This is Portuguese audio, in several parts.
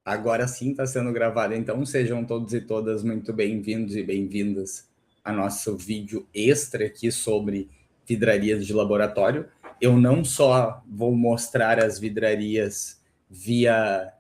Agora sim está sendo gravado, então sejam todos e todas muito bem-vindos e bem-vindas a nosso vídeo extra aqui sobre vidrarias de laboratório. Eu não só vou mostrar as vidrarias via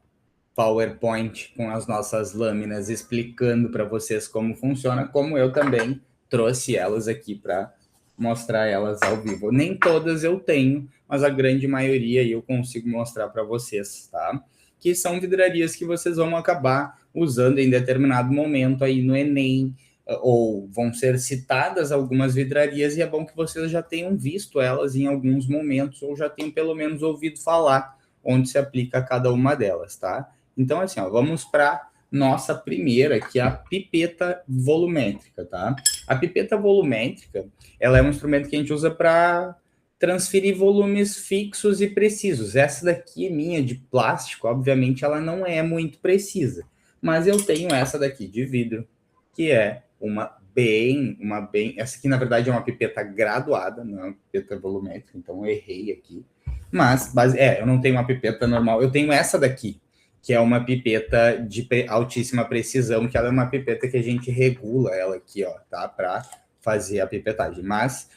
PowerPoint com as nossas lâminas explicando para vocês como funciona, como eu também trouxe elas aqui para mostrar elas ao vivo. Nem todas eu tenho, mas a grande maioria eu consigo mostrar para vocês, tá? Que são vidrarias que vocês vão acabar usando em determinado momento aí no Enem, ou vão ser citadas algumas vidrarias, e é bom que vocês já tenham visto elas em alguns momentos, ou já tenham pelo menos ouvido falar onde se aplica cada uma delas, tá? Então, assim, ó, vamos para nossa primeira, que é a pipeta volumétrica, tá? A pipeta volumétrica, ela é um instrumento que a gente usa para transferir volumes fixos e precisos. Essa daqui é minha, de plástico, obviamente ela não é muito precisa, mas eu tenho essa daqui de vidro, que é essa aqui na verdade é uma pipeta graduada, não é uma pipeta volumétrica, então eu errei aqui. Mas eu não tenho uma pipeta normal, eu tenho essa daqui, que é uma pipeta de altíssima precisão, que ela é uma pipeta que a gente regula ela aqui, ó, tá? Para fazer a pipetagem. Mas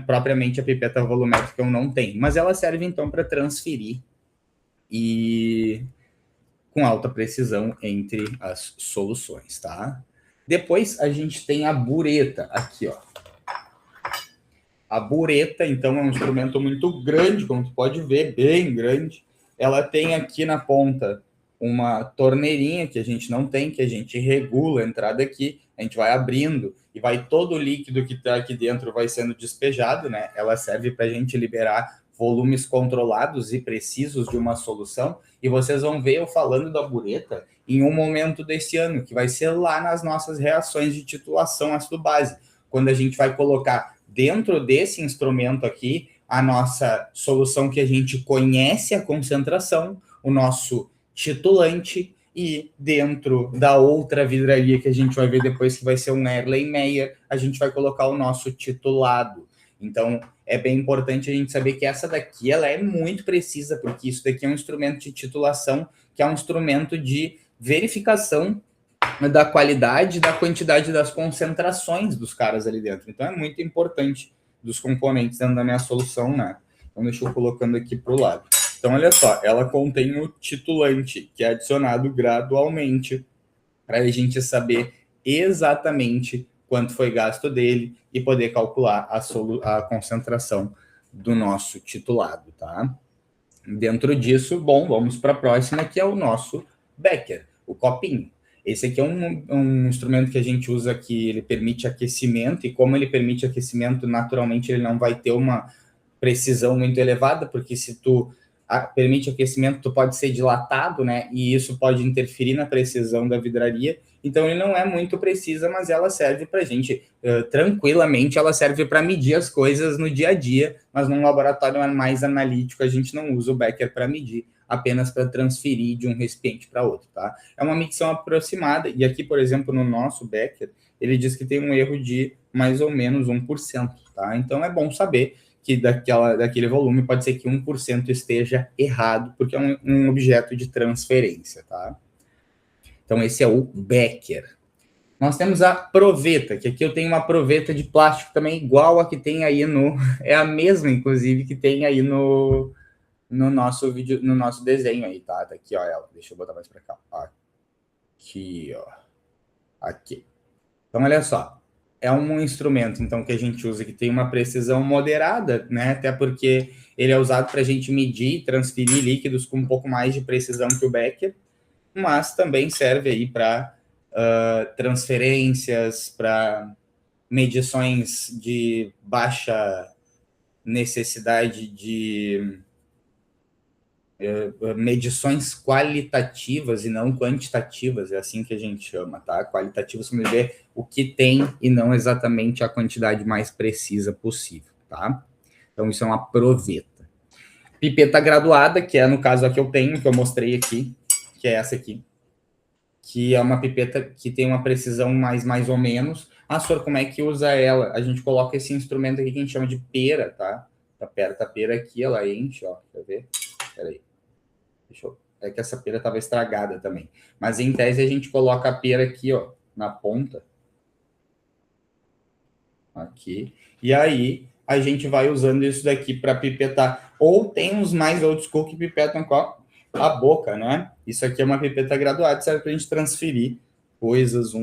propriamente a pipeta volumétrica eu não tenho. Mas ela serve, então, para transferir e com alta precisão entre as soluções, tá? Depois a gente tem a bureta aqui, ó. A bureta, então, é um instrumento muito grande, como tu pode ver, bem grande. Ela tem aqui na ponta uma torneirinha que a gente não tem, que a gente regula a entrada aqui, a gente vai abrindo e vai todo o líquido que está aqui dentro vai sendo despejado, né? Ela serve para a gente liberar volumes controlados e precisos de uma solução. E vocês vão ver eu falando da bureta em um momento desse ano, que vai ser lá nas nossas reações de titulação ácido-base, quando a gente vai colocar dentro desse instrumento aqui a nossa solução que a gente conhece a concentração, o nosso titulante, e dentro da outra vidraria que a gente vai ver depois, que vai ser um Erlenmeyer, a gente vai colocar o nosso titulado. Então, é bem importante a gente saber que essa daqui ela é muito precisa, porque isso daqui é um instrumento de titulação, que é um instrumento de verificação da qualidade, da quantidade das concentrações dos caras ali dentro. Então, é muito importante dos componentes dentro da minha solução, né? Então, deixa eu colocando aqui para o lado. Então, olha só, ela contém o titulante, que é adicionado gradualmente para a gente saber exatamente quanto foi gasto dele e poder calcular a concentração do nosso titulado, tá? Dentro disso, bom, vamos para a próxima, que é o nosso becker, o copinho. Esse aqui é um instrumento que a gente usa que ele permite aquecimento, e como ele permite aquecimento, naturalmente ele não vai ter uma precisão muito elevada, porque se tu permite aquecimento, tu pode ser dilatado, né? E isso pode interferir na precisão da vidraria. Então, ele não é muito precisa, mas ela serve para a gente, tranquilamente, ela serve para medir as coisas no dia a dia, mas num laboratório mais analítico, a gente não usa o becker para medir, apenas para transferir de um recipiente para outro, tá? É uma medição aproximada, e aqui, por exemplo, no nosso becker, ele diz que tem um erro de mais ou menos 1%, tá? Então, é bom saber que daquele volume pode ser que 1% esteja errado, porque é um objeto de transferência, tá? Então, esse é o becker. Nós temos a proveta, que aqui eu tenho uma proveta de plástico também, igual a que tem aí no... É a mesma, inclusive, que tem aí no nosso vídeo, no nosso desenho aí, tá? Tá aqui, ó, ela. Deixa eu botar mais para cá. Aqui, ó. Aqui. Então, olha só. É um instrumento, então, que a gente usa que tem uma precisão moderada, né? Até porque ele é usado para a gente medir e transferir líquidos com um pouco mais de precisão que o becker, mas também serve aí para transferências, para medições de baixa necessidade de medições qualitativas e não quantitativas, é assim que a gente chama, tá? Qualitativas para ver o que tem e não exatamente a quantidade mais precisa possível, tá? Então, isso é uma proveta. Pipeta graduada, que é no caso a que eu tenho, que eu mostrei aqui, que é essa aqui, que é uma pipeta que tem uma precisão mais ou menos. Ah, senhor, como é que usa ela? A gente coloca esse instrumento aqui que a gente chama de pera, tá? Aperta a pera aqui, ela enche, ó, quer ver? Peraí. Deixa eu É que essa pera estava estragada também. Mas em tese a gente coloca a pera aqui, ó, na ponta. Aqui. E aí a gente vai usando isso daqui para pipetar. Ou tem uns mais old school que pipetam com a boca, né? Isso aqui é uma pipeta graduada, serve para a gente transferir coisas de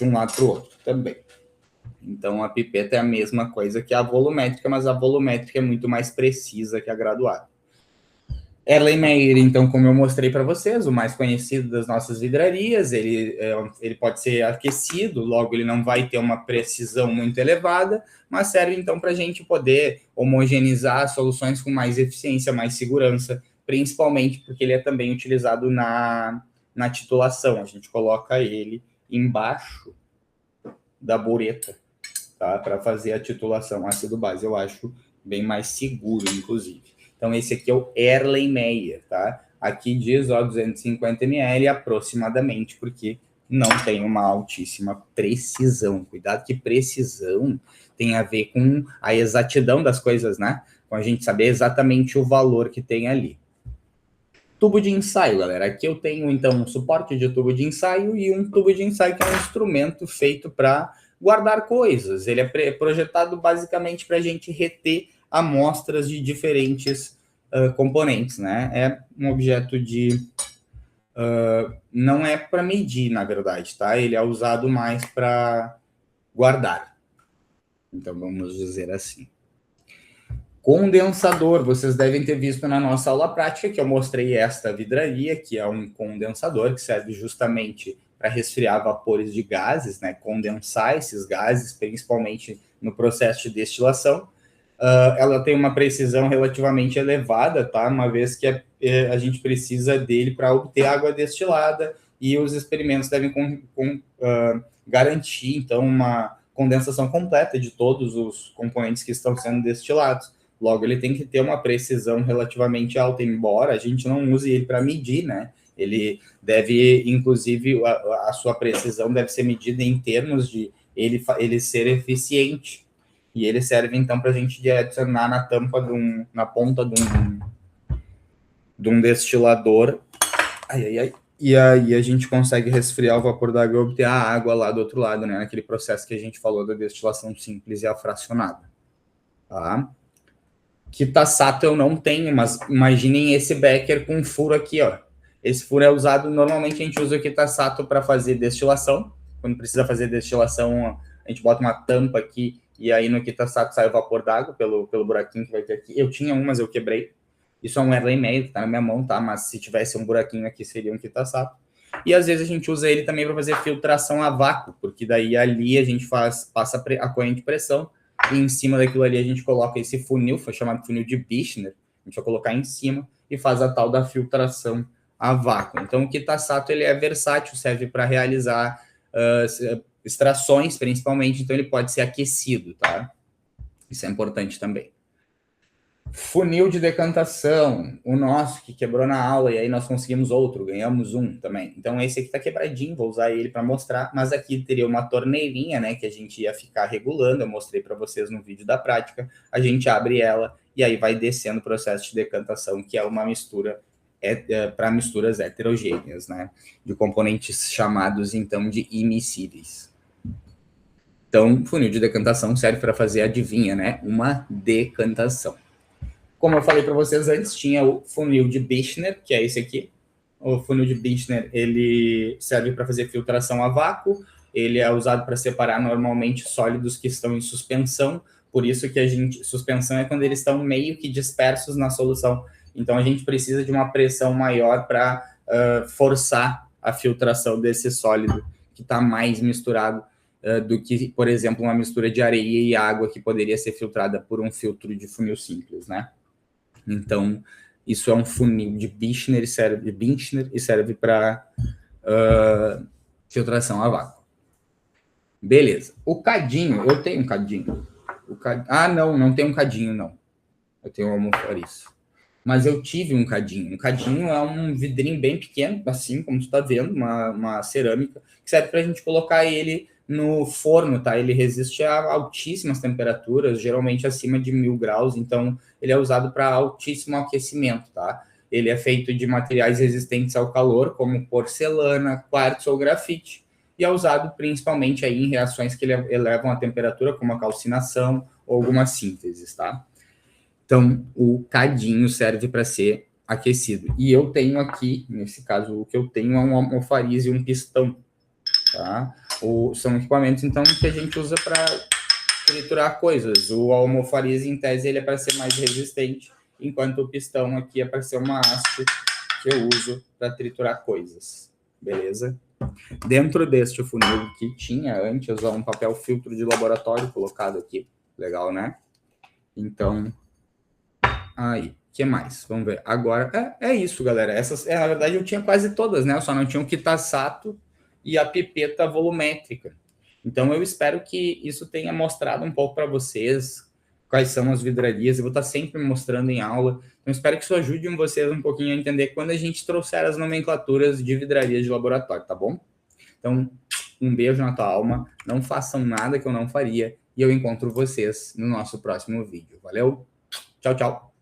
um lado para o outro também. Então a pipeta é a mesma coisa que a volumétrica, mas a volumétrica é muito mais precisa que a graduada. Erlenmeyer, então, como eu mostrei para vocês, o mais conhecido das nossas vidrarias, ele pode ser aquecido, logo ele não vai ter uma precisão muito elevada, mas serve então para a gente poder homogeneizar soluções com mais eficiência, mais segurança, principalmente porque ele é também utilizado na titulação. A gente coloca ele embaixo da bureta, tá? Para fazer a titulação ácido base. Eu acho bem mais seguro, inclusive. Então, esse aqui é o Erlenmeyer, tá? Aqui diz, ó, 250 ml aproximadamente, porque não tem uma altíssima precisão. Cuidado que precisão tem a ver com a exatidão das coisas, né? Com a gente saber exatamente o valor que tem ali. Tubo de ensaio, galera. Aqui eu tenho, então, um suporte de tubo de ensaio e um tubo de ensaio que é um instrumento feito para guardar coisas. Ele é projetado basicamente para a gente reter amostras de diferentes componentes, né? É um objeto de... não é para medir, na verdade, tá? Ele é usado mais para guardar. Então, vamos dizer assim. Condensador, vocês devem ter visto na nossa aula prática que eu mostrei esta vidraria, que é um condensador que serve justamente para resfriar vapores de gases, né? Condensar esses gases, principalmente no processo de destilação. Ela tem uma precisão relativamente elevada, tá? Uma vez que a gente precisa dele para obter água destilada e os experimentos devem garantir, então, uma condensação completa de todos os componentes que estão sendo destilados. Logo, ele tem que ter uma precisão relativamente alta, embora a gente não use ele para medir, né? Ele deve, inclusive, a sua precisão deve ser medida em termos de ele ser eficiente. E ele serve, então, para a gente adicionar na tampa, na ponta de um destilador. E aí a gente consegue resfriar o vapor da água e obter a água lá do outro lado, né? Naquele processo que a gente falou da destilação simples e a fracionada. Tá? Kitasato eu não tenho, mas imaginem esse becker com um furo aqui, ó. Esse furo é usado, normalmente a gente usa o Kitasato para fazer destilação. Quando precisa fazer destilação, a gente bota uma tampa aqui e aí no Kitasato sai o vapor d'água pelo buraquinho que vai ter aqui. Eu tinha um, mas eu quebrei. Isso é um Erlenmeyer, que tá na minha mão, tá? Mas se tivesse um buraquinho aqui, seria um Kitasato. E às vezes a gente usa ele também para fazer filtração a vácuo, porque daí ali a gente passa a corrente de pressão e em cima daquilo ali a gente coloca esse funil, foi chamado funil de Bichner, a gente vai colocar em cima e faz a tal da filtração a vácuo. Então o Kitasato ele é versátil, serve para realizar extrações principalmente, então ele pode ser aquecido, tá? Isso é importante também. Funil de decantação, o nosso que quebrou na aula, e aí nós conseguimos outro, ganhamos um também. Então esse aqui tá quebradinho, vou usar ele para mostrar, mas aqui teria uma torneirinha, né, que a gente ia ficar regulando, eu mostrei para vocês no vídeo da prática, a gente abre ela e aí vai descendo o processo de decantação, que é uma mistura para misturas heterogêneas, né, de componentes chamados então de immiscíveis. Então, funil de decantação serve para fazer, adivinha, né, uma decantação. Como eu falei para vocês antes, tinha o funil de Bichner, que é esse aqui. O funil de Bichner, ele serve para fazer filtração a vácuo, ele é usado para separar normalmente sólidos que estão em suspensão, por isso que suspensão é quando eles estão meio que dispersos na solução. Então a gente precisa de uma pressão maior para forçar a filtração desse sólido que está mais misturado do que, por exemplo, uma mistura de areia e água que poderia ser filtrada por um filtro de funil simples, né? Então, isso é um funil de Bichner e serve para filtração a vácuo. Beleza. O cadinho, eu tenho um cadinho. Não tem um cadinho, não. Eu tenho um almofariz. Mas eu tive um cadinho. Um cadinho é um vidrinho bem pequeno, assim como tu está vendo, uma cerâmica, que serve para a gente colocar ele no forno, tá? Ele resiste a altíssimas temperaturas, geralmente acima de 1000 graus, então ele é usado para altíssimo aquecimento, tá? Ele é feito de materiais resistentes ao calor, como porcelana, quartzo ou grafite, e é usado principalmente aí em reações que elevam a temperatura, como a calcinação ou algumas sínteses, tá? Então, o cadinho serve para ser aquecido. E eu tenho aqui, nesse caso, o que eu tenho é um almofariz e um pistão, tá? São equipamentos, então, que a gente usa para triturar coisas. O almofariz, em tese, ele é para ser mais resistente, enquanto o pistão aqui é para ser uma haste que eu uso para triturar coisas, beleza? Dentro deste funil que tinha antes, um papel filtro de laboratório colocado aqui, legal, né? Então, aí, o que mais? Vamos ver. Agora, é isso, galera. Essas, na verdade, eu tinha quase todas, né? Eu só não tinha o Kitasato e a pipeta volumétrica. Então, eu espero que isso tenha mostrado um pouco para vocês quais são as vidrarias. Eu vou estar sempre mostrando em aula. Então, espero que isso ajude vocês um pouquinho a entender quando a gente trouxer as nomenclaturas de vidrarias de laboratório, tá bom? Então, um beijo na tua alma. Não façam nada que eu não faria. E eu encontro vocês no nosso próximo vídeo. Valeu? Tchau, tchau.